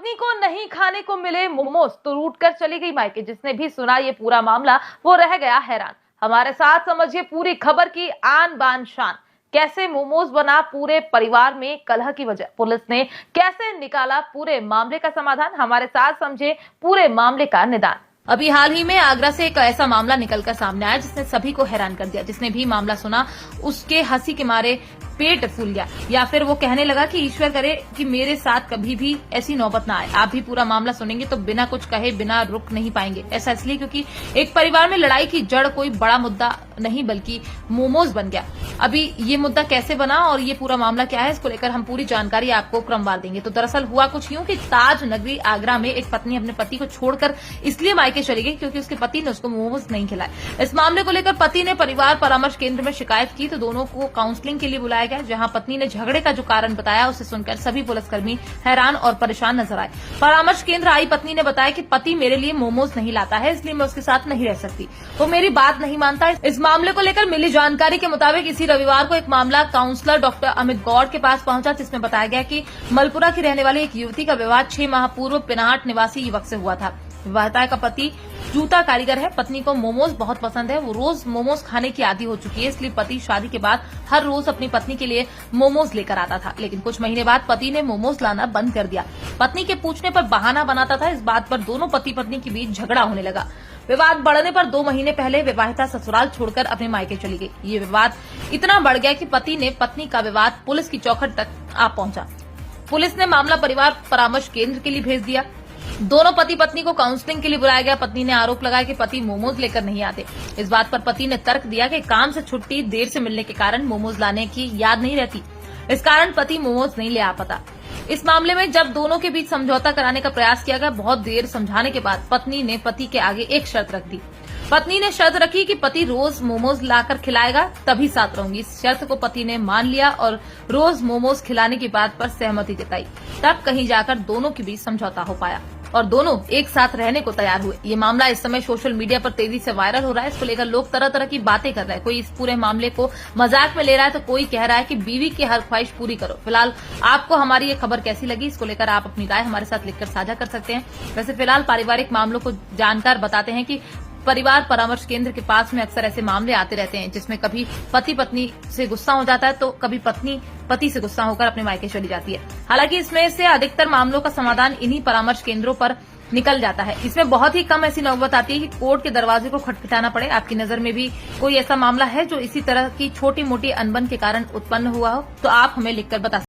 पत्नी को नहीं खाने को मिले मोमोज तो रूठ कर चली गई मायके। जिसने भी सुना ये पूरा मामला वो रह गया हैरान। हमारे साथ समझिए पूरी खबर की आन बान शान। कैसे मोमोज बना पूरे परिवार में कलह की वजह, पुलिस ने कैसे निकाला पूरे मामले का समाधान। हमारे साथ समझे पूरे मामले का निदान। अभी हाल ही में आगरा से एक ऐसा मामला निकलकर सामने आया जिसने सभी को हैरान कर दिया। जिसने भी मामला सुना उसके हंसी के मारे पेट फूल गया या फिर वो कहने लगा कि ईश्वर करे कि मेरे साथ कभी भी ऐसी नौबत ना आए। आप भी पूरा मामला सुनेंगे तो बिना कुछ कहे बिना रुक नहीं पाएंगे। ऐसा इसलिए क्योंकि एक परिवार में लड़ाई की जड़ कोई बड़ा मुद्दा नहीं बल्कि मोमोज बन गया। अभी ये मुद्दा कैसे बना और ये पूरा मामला क्या है, इसको लेकर हम पूरी जानकारी आपको क्रमवार देंगे। तो दरअसल हुआ कुछ यूं कि ताज नगरी आगरा में एक पत्नी अपने पति को छोड़कर इसलिए मायके चली गई क्योंकि उसके पति ने उसको मोमोज नहीं खिलाए। इस मामले को लेकर पति ने परिवार परामर्श केंद्र में शिकायत की तो दोनों को काउंसलिंग के लिए बुलाया गया। जहां पत्नी ने झगड़े का जो कारण बताया उसे सुनकर सभी पुलिसकर्मी हैरान और परेशान नजर आए। परामर्श केंद्र आई पत्नी ने बताया कि पति मेरे लिए मोमोज नहीं लाता है, इसलिए मैं उसके साथ नहीं रह सकती, वो मेरी बात नहीं मानता। इस मामले को लेकर मिली जानकारी के मुताबिक इसी रविवार को एक मामला काउंसलर डॉक्टर अमित गौड़ के पास पहुंचा, जिसमें बताया गया कि मलपुरा की रहने वाली एक युवती का विवाह 6 माह पूर्व पिनाहट निवासी युवक से हुआ था। विवाहिता का पति जूता कारीगर है। पत्नी को मोमोज बहुत पसंद है, वो रोज मोमोज खाने की आदी हो चुकी है, इसलिए पति शादी के बाद हर रोज अपनी पत्नी के लिए मोमोज लेकर आता था। लेकिन कुछ महीने बाद पति ने मोमोज लाना बंद कर दिया। पत्नी के पूछने पर बहाना बनाता था। इस बात पर दोनों पति पत्नी के बीच झगड़ा होने लगा। विवाद बढ़ने पर 2 महीने पहले विवाहिता ससुराल छोड़कर अपने मायके चली गई। ये विवाद इतना बढ़ गया कि पति ने पत्नी का विवाद पुलिस की चौखट तक आ पहुंचा। पुलिस ने मामला परिवार परामर्श केंद्र के लिए भेज दिया। दोनों पति पत्नी को काउंसलिंग के लिए बुलाया गया। पत्नी ने आरोप लगाया कि पति मोमोज लेकर नहीं आते। इस बात पर पति ने तर्क दिया कि काम से छुट्टी देर से मिलने के कारण मोमोज लाने की याद नहीं रहती, इस कारण पति मोमोज नहीं ले आ पाता। इस मामले में जब दोनों के बीच समझौता कराने का प्रयास किया गया, बहुत देर समझाने के बाद पत्नी ने पति के आगे एक शर्त रख दी। पत्नी ने शर्त रखी कि पति रोज मोमोज लाकर खिलाएगा तभी साथ रहूंगी। इस शर्त को पति ने मान लिया और रोज मोमोज खिलाने की बात पर सहमति जताई। तब कहीं जाकर दोनों के बीच समझौता हो पाया और दोनों एक साथ रहने को तैयार हुए। ये मामला इस समय सोशल मीडिया पर तेजी से वायरल हो रहा है। इसको लेकर लोग तरह तरह की बातें कर रहे हैं। कोई इस पूरे मामले को मजाक में ले रहा है तो कोई कह रहा है कि बीवी की हर ख्वाहिश पूरी करो। फिलहाल आपको हमारी ये खबर कैसी लगी, इसको लेकर आप अपनी राय हमारे साथ लिखकर साझा कर सकते हैं। वैसे फिलहाल पारिवारिक मामलों को जानकर बताते हैं कि परिवार परामर्श केंद्र के पास में अक्सर ऐसे मामले आते रहते हैं जिसमें कभी पति पत्नी से गुस्सा हो जाता है तो कभी पत्नी पति से गुस्सा होकर अपने मायके चली जाती है। हालांकि इसमें से अधिकतर मामलों का समाधान इन्हीं परामर्श केंद्रों पर निकल जाता है। इसमें बहुत ही कम ऐसी नौबत आती है कि कोर्ट के दरवाजे को खटखटाना पड़े। आपकी नजर में भी कोई ऐसा मामला है जो इसी तरह की छोटी मोटी अनबन के कारण उत्पन्न हुआ हो तो आप हमें लिखकर बता सकते हैं।